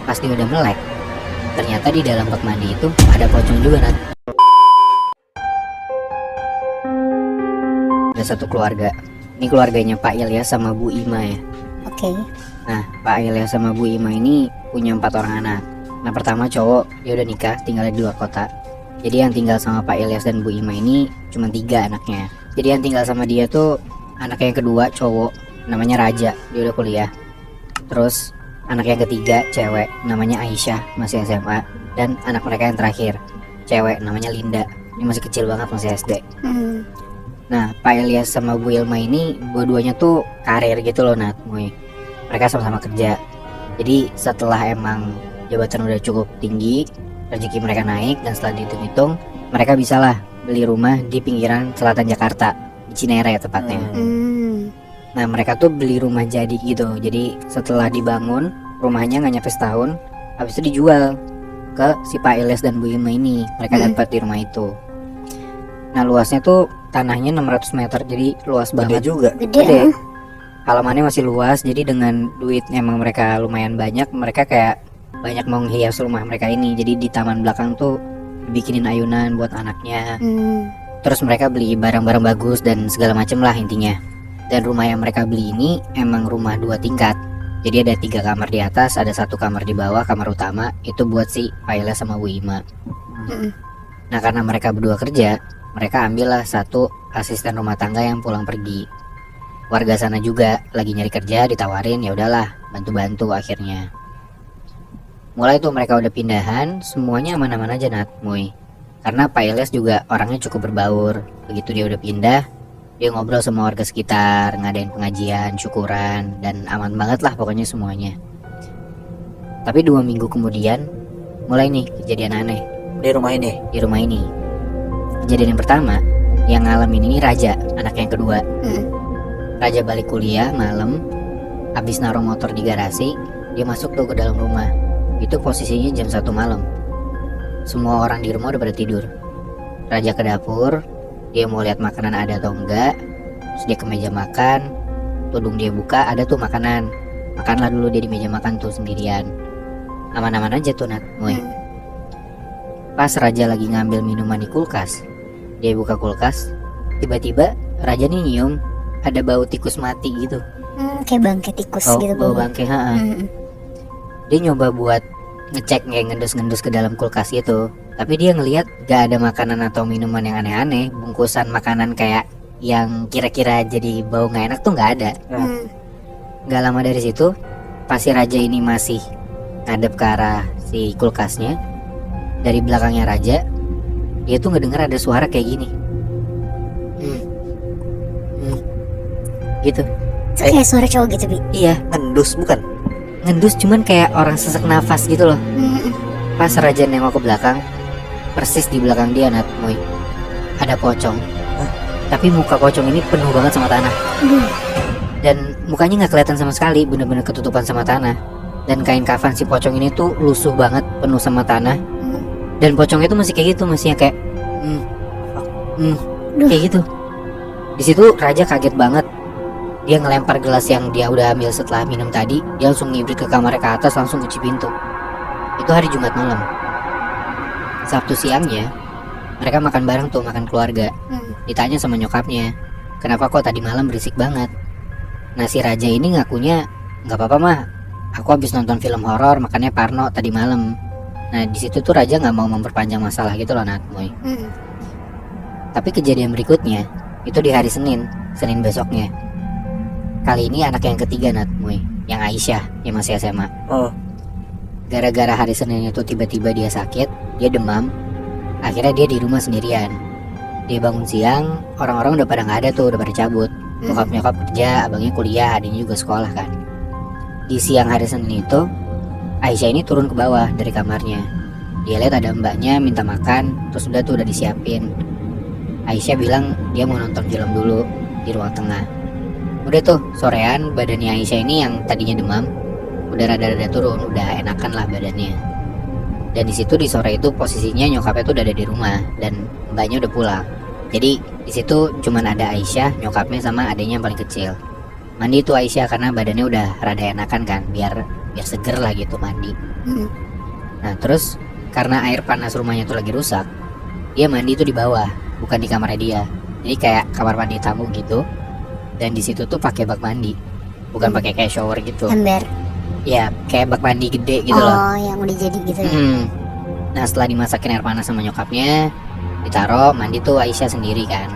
Pas dia udah melek, ternyata di dalam bak mandi itu ada pocong juga, Nat. Ada satu keluarga. Ini keluarganya Pak Ilyas sama Bu Ima ya. Oke. Nah, Pak Ilyas sama Bu Ima ini punya 4 orang anak. Nah, pertama cowok, dia udah nikah, tinggal di luar kota. Jadi yang tinggal sama Pak Ilyas dan Bu Ima ini cuma 3 anaknya. Jadi yang tinggal sama dia tuh anak yang kedua cowok, namanya Raja, dia udah kuliah. Terus anak yang ketiga cewek, namanya Aisyah, masih SMA. Dan anak mereka yang terakhir, cewek, namanya Linda. Ini masih kecil banget, masih SD. Nah, Pak Ilyas sama Bu Ilma ini dua-duanya tuh karir gitu loh, Nat. Mereka sama-sama kerja. Jadi setelah emang jabatan udah cukup tinggi, rezeki mereka naik, dan setelah dihitung-hitung, mereka bisalah beli rumah di pinggiran selatan Jakarta, di Cinere tepatnya. Nah, mereka tuh beli rumah jadi gitu. Jadi setelah dibangun, rumahnya nggak nyampe setahun, habis itu dijual ke si Pak Ilyas dan Bu Ilma ini. Mereka dapat di rumah itu. Nah, luasnya tuh tanahnya 600 meter, jadi luas banget. Gede juga. Gede. Halamannya masih luas, jadi dengan duit emang mereka lumayan banyak, mereka kayak banyak menghias rumah mereka ini. Jadi di taman belakang tuh bikinin ayunan buat anaknya. Terus mereka beli barang-barang bagus dan segala macem lah intinya. Dan rumah yang mereka beli ini emang rumah 2 tingkat. Jadi ada 3 kamar di atas, ada 1 kamar di bawah, kamar utama. Itu buat si Pak Ilyas sama Bu Ima. Nah, karena mereka berdua kerja, mereka ambillah 1 asisten rumah tangga yang pulang pergi. Warga sana juga lagi nyari kerja, ditawarin, ya udahlah, bantu-bantu akhirnya. Mulai tuh mereka udah pindahan, semuanya aman-aman aja, Nat, Karena Pak Ilyas juga orangnya cukup berbaur. Begitu dia udah pindah, dia ngobrol sama warga sekitar, ngadain pengajian, syukuran, dan aman banget lah pokoknya semuanya. Tapi 2 minggu kemudian, mulai nih kejadian aneh Di rumah ini. di rumah ini. Kejadian yang pertama, yang ngalamin ini Raja, anak yang kedua. Raja balik kuliah malam, habis naruh motor di garasi, dia masuk tuh ke dalam rumah. Itu posisinya jam 1 malam. Semua orang di rumah udah pada tidur. Raja ke dapur, dia mau lihat makanan ada atau enggak. Terus dia ke meja makan, tudung dia buka, ada tuh makanan. Makanlah dulu dia di meja makan tuh sendirian. Aman-aman aja tuh, Nat. Pas Raja lagi ngambil minuman di kulkas, dia buka kulkas, tiba-tiba Raja nih nyium ada bau tikus mati gitu. Kayak bangke tikus gitu. Bau bangke, Dia nyoba buat ngecek kayak ngendus-ngendus ke dalam kulkas gitu, tapi dia ngelihat gak ada makanan atau minuman yang aneh-aneh. Bungkusan makanan kayak yang kira-kira jadi bau gak enak tuh gak ada. Gak lama dari situ, pas si Raja ini masih ngadep ke arah si kulkasnya, dari belakangnya Raja, dia tuh ngedenger ada suara kayak gini. Gitu. Itu kayak suara cowok gitu, Bi. Iya, Ngendus bukan? ngendus cuman kayak orang sesek nafas gitu loh. Pas Raja nengok ke belakang, persis di belakang dia, Nat, ada pocong. Tapi muka pocong ini penuh banget sama tanah. Dan mukanya nggak kelihatan sama sekali, bener-bener ketutupan sama tanah. Dan kain kafan si pocong ini tuh lusuh banget, penuh sama tanah. Dan pocongnya tuh masih kayak gitu, masih yang kayak kayak gitu. Di situ Raja kaget banget. Dia ngelempar gelas yang dia udah ambil setelah minum tadi. Dia langsung ngibrit ke kamarnya ke atas, langsung kunci pintu. Itu hari Jumat malam. Sabtu siangnya mereka makan bareng tuh, makan keluarga. Ditanya sama nyokapnya, kenapa kok tadi malam berisik banget? Nah, si Raja ini ngakunya, nggak apa-apa mah, aku habis nonton film horor, makanya parno tadi malam. Nah, di situ tuh Raja nggak mau memperpanjang masalah gitu loh, Nat, Tapi kejadian berikutnya itu di hari Senin besoknya. Kali ini anak yang ketiga, Nat, yang Aisyah, yang masih SMA. Gara-gara hari Senin itu tiba-tiba dia sakit, dia demam. Akhirnya dia di rumah sendirian. Dia bangun siang, orang-orang udah pada nggak ada tuh, udah pada cabut. Nyokap kerja, abangnya kuliah, adiknya juga sekolah kan. Di siang hari Senin itu, Aisyah ini turun ke bawah dari kamarnya. Dia lihat ada mbaknya minta makan, terus udah tuh udah disiapin. Aisyah bilang dia mau nonton film dulu di ruang tengah. Udah tuh sorean, badannya Aisyah ini yang tadinya demam udah rada-rada turun, udah enakan lah badannya. Dan di situ di sore itu posisinya nyokapnya tuh udah ada di rumah dan mbaknya udah pulang. Jadi di situ cuman ada Aisyah, nyokapnya sama adiknya yang paling kecil. Mandi tuh Aisyah karena badannya udah rada enakan kan, biar seger lah gitu mandi. Hmm. Nah terus karena air panas rumahnya tuh lagi rusak, dia mandi tuh di bawah, bukan di kamarnya dia. Jadi kayak kamar mandi tamu gitu. Dan di situ tuh pakai bak mandi, bukan pakai kayak shower gitu. Ember. Ya kayak bak mandi gede gitu loh. Oh, yang udah jadi gitu ya. Nah setelah dimasakin air panas sama nyokapnya, ditaruh mandi tuh Aisyah sendiri kan.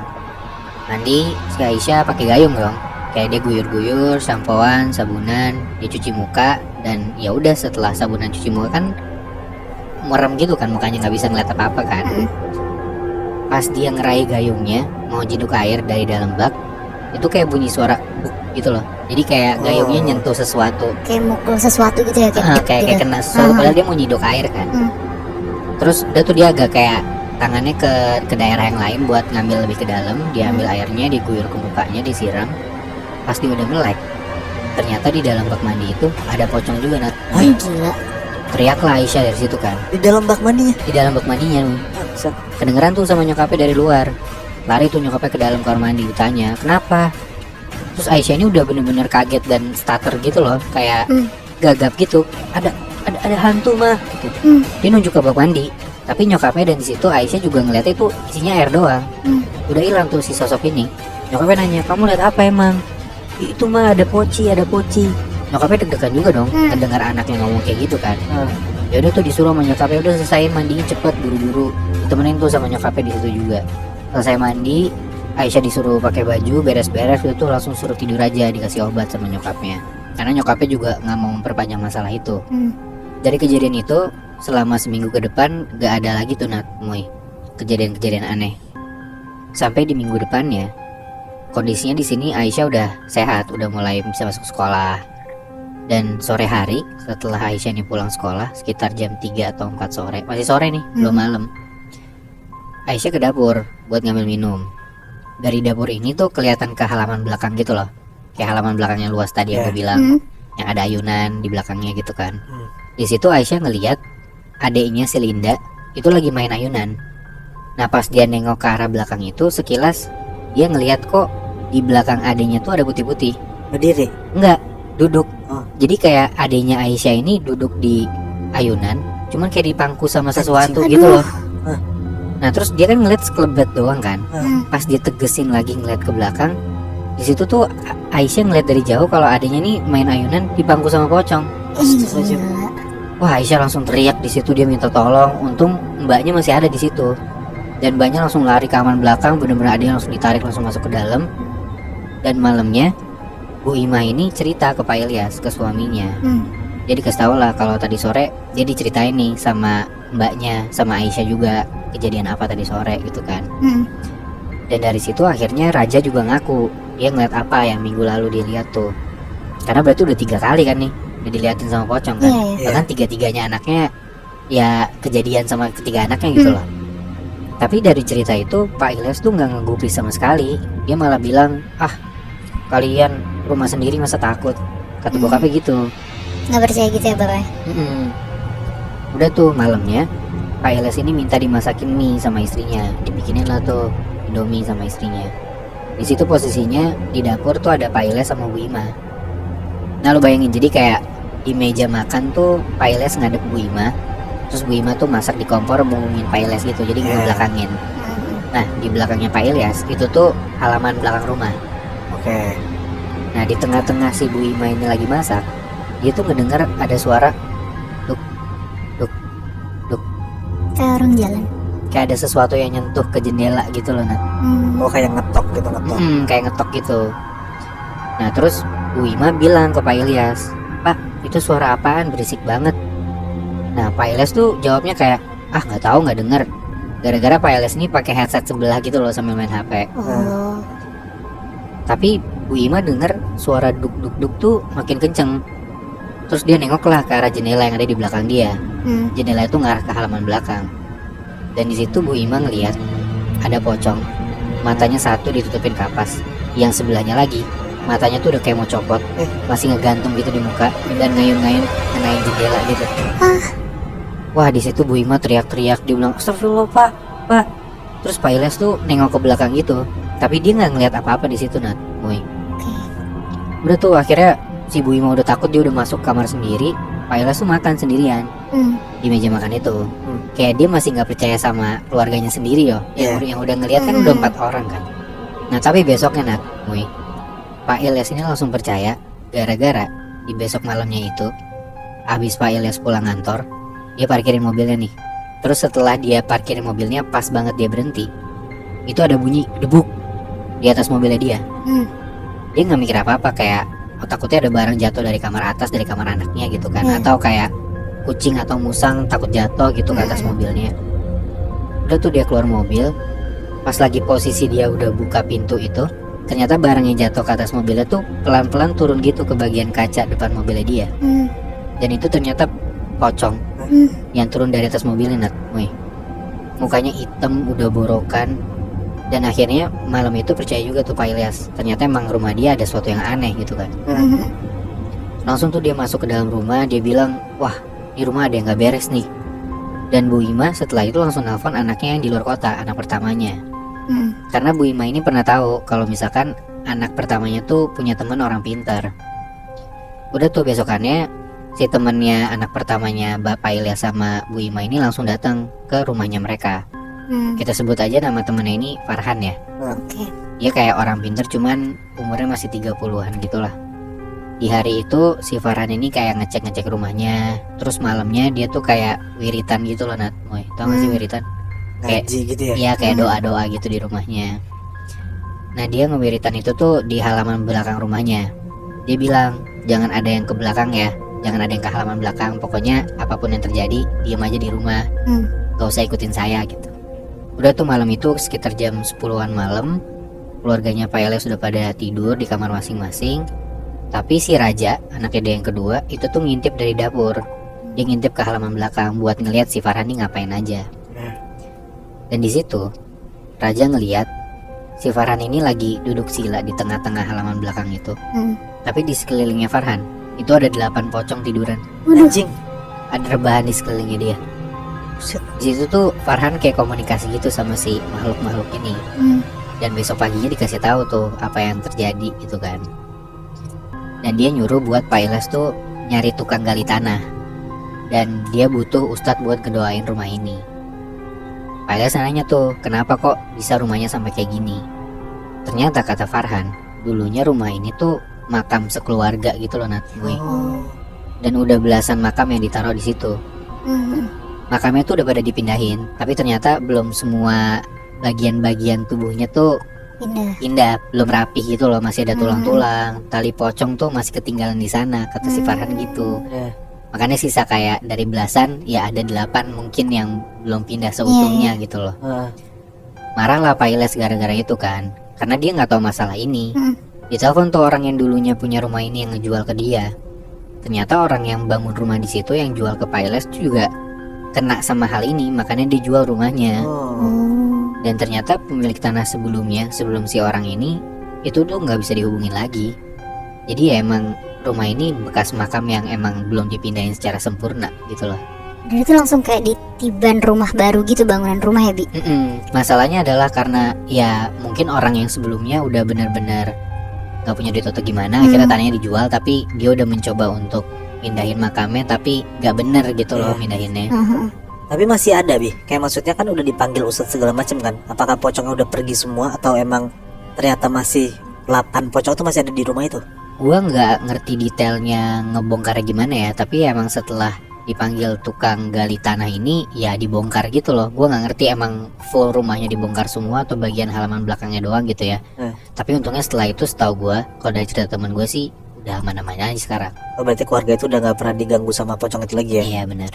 Mandi si Aisyah pakai gayung dong. Kayak dia guyur-guyur, sampoan, sabunan, dia cuci muka. Dan ya udah setelah sabunan cuci muka kan merem gitu kan, mukanya nggak bisa ngeliat apa-apa kan. Pas dia ngerai gayungnya mau jeduk air dari dalam bak, itu kayak bunyi suara buk gitu loh. Jadi kayak gayungnya nyentuh sesuatu. Kayak mukul sesuatu gitu ya, Kayak gitu. kena sesuatu, padahal dia mau nyiduk air kan. Terus udah tuh dia agak kayak tangannya ke daerah yang lain buat ngambil lebih ke dalam. Dia ambil airnya, diguyur ke mukanya, disiram. Pas dia udah melek, ternyata di dalam bak mandi itu ada pocong juga, Nat. Gila. Teriaklah Aisyah dari situ kan. Di dalam bak mandinya. Di dalam bak mandinya nih. Bangsat. Kedengeran tuh sama nyokapnya dari luar. Lari tuh nyokapnya ke dalam kamar mandi, ditanya kenapa. Terus Aisyah ini udah bener-bener kaget dan stutter gitu loh, kayak gagap gitu. Ada hantu mah gitu. Dia nunjuk ke bak mandi, tapi nyokapnya dan di situ Aisyah juga ngeliatnya itu isinya air doang. Udah hilang tuh si sosok ini. Nyokapnya nanya, kamu lihat apa emang? Itu mah ada poci. Nyokapnya deg-degan juga dong, mendengar anaknya ngomong kayak gitu kan. Ya udah tuh disuruh sama nyokapnya, udah selesai mandiin cepet buru-buru. Ditemenin tuh sama nyokapnya di situ juga. Selesai mandi, Aisyah disuruh pakai baju, beres-beres, itu langsung suruh tidur aja, dikasih obat sama nyokapnya. Karena nyokapnya juga nggak mau memperpanjang masalah itu. Dari kejadian itu, selama seminggu ke depan gak ada lagi tuh kejadian-kejadian aneh. Sampai di minggu depannya, kondisinya di sini Aisyah udah sehat, udah mulai bisa masuk sekolah. Dan sore hari setelah Aisyah ini pulang sekolah, sekitar jam 3 atau 4 sore, masih sore nih, belum malam, Aisyah ke dapur buat ngambil minum. Dari dapur ini tuh kelihatan ke halaman belakang gitu loh, kayak halaman belakangnya luas tadi yang gue bilang, yang ada ayunan di belakangnya gitu kan. Di situ Aisyah ngelihat adiknya si Linda itu lagi main ayunan. Nah pas dia nengok ke arah belakang itu, sekilas dia ngelihat kok di belakang adiknya tuh ada putih-putih. Berdiri? Enggak, duduk. Jadi kayak adiknya Aisyah ini duduk di ayunan, cuman kayak dipangku sama sesuatu gitu loh. Nah terus dia kan ngeliat sekelebat doang kan. Pas dia tegesin lagi ngeliat ke belakang, di situ tuh Aisyah ngeliat dari jauh kalau adiknya nih main ayunan dipangku sama pocong. Gila. Wah Aisyah langsung teriak di situ, dia minta tolong. Untung mbaknya masih ada di situ. Dan mbaknya langsung lari ke halaman belakang, bener-bener adiknya langsung ditarik langsung masuk ke dalam. Dan malamnya Bu Ima ini cerita ke Pak Ilyas, ke suaminya. Dia dikasih tau lah kalau tadi sore dia diceritain nih sama mbaknya, sama Aisyah juga kejadian apa tadi sore gitu kan. Dan dari situ akhirnya Raja juga ngaku dia ngeliat apa yang minggu lalu dia lihat tuh. Karena berarti udah 3 kali kan nih udah diliatin sama pocong kan. Bahkan 3-3-nya anaknya ya kejadian sama ketiga anaknya gitu loh. Tapi dari cerita itu Pak Ilyas tuh nggak ngegubris sama sekali. Dia malah bilang, kalian rumah sendiri masa takut, kata bokapnya gitu. Nggak percaya gitu ya bapaknya? Udah tuh malamnya Pak Ilyas ini minta dimasakin mie sama istrinya, dibikinin lah tuh Indomie sama istrinya. Di situ posisinya di dapur tuh ada Pak Ilyas sama Bu Ima. Nah lu bayangin, jadi kayak di meja makan tuh Pak Ilyas ngadep Bu Ima, terus Bu Ima tuh masak di kompor ngomongin Pak Ilyas gitu, jadi ngebelakangin. Nah di belakangnya Pak Ilyas itu tuh halaman belakang rumah. Nah di tengah-tengah si Bu Ima ini lagi masak, dia tuh ngedengar ada suara duk duk duk, Kayak orang jalan. kayak ada sesuatu yang nyentuh ke jendela gitu loh Nat. Kayak ngetok gitu, ngetok. Kayak ngetok gitu. Nah terus Bu Ima bilang ke Pak Ilyas, Pak itu suara apaan, berisik banget. Nah Pak Ilyas tuh jawabnya kayak nggak tahu, nggak denger. Gara-gara Pak Ilyas ini pakai headset sebelah gitu loh sambil main HP. Tapi Bu Ima denger suara duk-duk-duk tuh makin kenceng. Terus dia nengoklah ke arah jendela yang ada di belakang dia. Jendela itu ngarah ke halaman belakang. Dan di situ Bu Ima ngeliat ada pocong. Matanya satu ditutupin kapas, yang sebelahnya lagi matanya tuh udah kayak mau copot, masih ngegantung gitu di muka dan ngayun-ngayun ngenain jendela gitu. Wah di situ Bu Ima teriak-teriak, dia bilang astagfirullah Pak. Terus Pak Ilyas tuh nengok ke belakang gitu, tapi dia nggak ngeliat apa-apa di situ Nat. Udah tuh akhirnya si Bu Ima udah takut, dia udah masuk kamar sendiri. Pak Ilyas tuh makan sendirian di meja makan itu. Kayak dia masih nggak percaya sama keluarganya sendiri yo. Yang udah ngelihat kan udah 4 orang kan. Nah tapi besoknya Pak Ilyas ini langsung percaya gara-gara di besok malamnya itu habis Pak Ilyas pulang kantor, dia parkirin mobilnya nih. Terus setelah dia parkirin mobilnya, pas banget dia berhenti, itu ada bunyi debuk di atas mobilnya dia. Dia nggak mikir apa-apa, kayak takutnya ada barang jatuh dari kamar atas, dari kamar anaknya gitu kan, atau kayak kucing atau musang takut jatuh gitu ke atas mobilnya. Udah tuh dia keluar mobil, pas lagi posisi dia udah buka pintu itu, ternyata barang yang jatuh ke atas mobilnya tuh pelan-pelan turun gitu ke bagian kaca depan mobilnya dia. Dan itu ternyata pocong yang turun dari atas mobilnya, mukanya hitam, udah borokan. Dan akhirnya malam itu percaya juga tuh Pak Ilyas, ternyata emang rumah dia ada sesuatu yang aneh gitu kan. Langsung tuh dia masuk ke dalam rumah, dia bilang, wah di rumah ada yang gak beres nih. Dan Bu Ima setelah itu langsung nelfon anaknya yang di luar kota, anak pertamanya. Karena Bu Ima ini pernah tahu kalau misalkan anak pertamanya tuh punya teman orang pintar. Udah tuh besokannya si temennya anak pertamanya Bapak Ilyas sama Bu Ima ini langsung datang ke rumahnya mereka. Kita sebut aja nama temennya ini Farhan ya. Dia kayak orang pintar, cuman umurnya masih 30-an gitulah. Di hari itu si Farhan ini kayak ngecek rumahnya. Terus malamnya dia tuh kayak wiritan gitu loh, Nat. Tau gak sih wiritan? Kayak Ngaji gitu ya. Iya, kayak doa-doa gitu di rumahnya. Nah dia ngewiritan itu tuh di halaman belakang rumahnya. Dia bilang, jangan ada yang ke belakang ya, jangan ada yang ke halaman belakang. Pokoknya apapun yang terjadi, diam aja di rumah, gak usah ikutin saya gitu. Udah tuh malam itu sekitar jam 10-an malam, keluarganya Pak Ilyas sudah pada tidur di kamar masing-masing. Tapi si Raja, anaknya dia yang kedua, itu tuh ngintip dari dapur. Dia ngintip ke halaman belakang buat ngelihat si Farhan ini ngapain aja. Dan di situ Raja ngelihat si Farhan ini lagi duduk sila di tengah-tengah halaman belakang itu. Tapi di sekelilingnya Farhan itu ada 8 pocong tiduran. Anjing. Ada rebahan di sekelilingnya dia. Di situ tuh Farhan kayak komunikasi gitu sama si makhluk-makhluk ini. Dan besok paginya dikasih tahu tuh apa yang terjadi gitu kan. Dan dia nyuruh buat Pak Ilyas tuh nyari tukang gali tanah. Dan dia butuh ustadz buat ngedoain rumah ini. Pak Ilyas nanya tuh, kenapa kok bisa rumahnya sampai kayak gini? Ternyata kata Farhan, dulunya rumah ini tuh makam sekeluarga gitu loh, Nat. Dan udah belasan makam yang ditaruh di situ. Makamnya tuh udah pada dipindahin, tapi ternyata belum semua bagian-bagian tubuhnya tuh indah, belum rapih gitu loh, masih ada tulang-tulang, tali pocong tuh masih ketinggalan di sana, kata si Farhan gitu. Makanya sisa kayak dari belasan, ya ada 8 mungkin yang belum pindah seutuhnya gitu loh. Marah lah Pak Ilyas gara-gara itu kan, karena dia nggak tahu masalah ini. Ditelepon tuh orang yang dulunya punya rumah ini yang ngejual ke dia. Ternyata orang yang bangun rumah di situ yang jual ke Pak Ilyas juga kena sama hal ini, makanya dijual rumahnya. Dan ternyata pemilik tanah sebelumnya, sebelum si orang ini, itu tuh nggak bisa dihubungin lagi. Jadi ya emang rumah ini bekas makam yang emang belum dipindahin secara sempurna gitu loh. Dan itu langsung kayak ditiban rumah baru gitu, bangunan rumah ya, Bi? Masalahnya adalah karena ya mungkin orang yang sebelumnya udah benar-benar gak punya duit atau gimana, akhirnya tanahnya dijual, tapi dia udah mencoba untuk pindahin makamnya tapi gak bener gitu loh pindahinnya. Tapi masih ada, Bi. Kayak maksudnya kan udah dipanggil ustadz segala macam kan. Apakah pocongnya udah pergi semua atau emang ternyata masih 8 pocong itu masih ada di rumah itu? Gua nggak ngerti detailnya ngebongkarnya gimana ya, tapi emang setelah dipanggil tukang gali tanah ini ya dibongkar gitu loh. Gua nggak ngerti emang full rumahnya dibongkar semua atau bagian halaman belakangnya doang gitu ya. Tapi untungnya setelah itu setahu gua, kalau dari cerita teman gue sih udah aman-aman aja sekarang. Oh, berarti keluarga itu udah nggak pernah diganggu sama pocong itu lagi ya? Iya benar.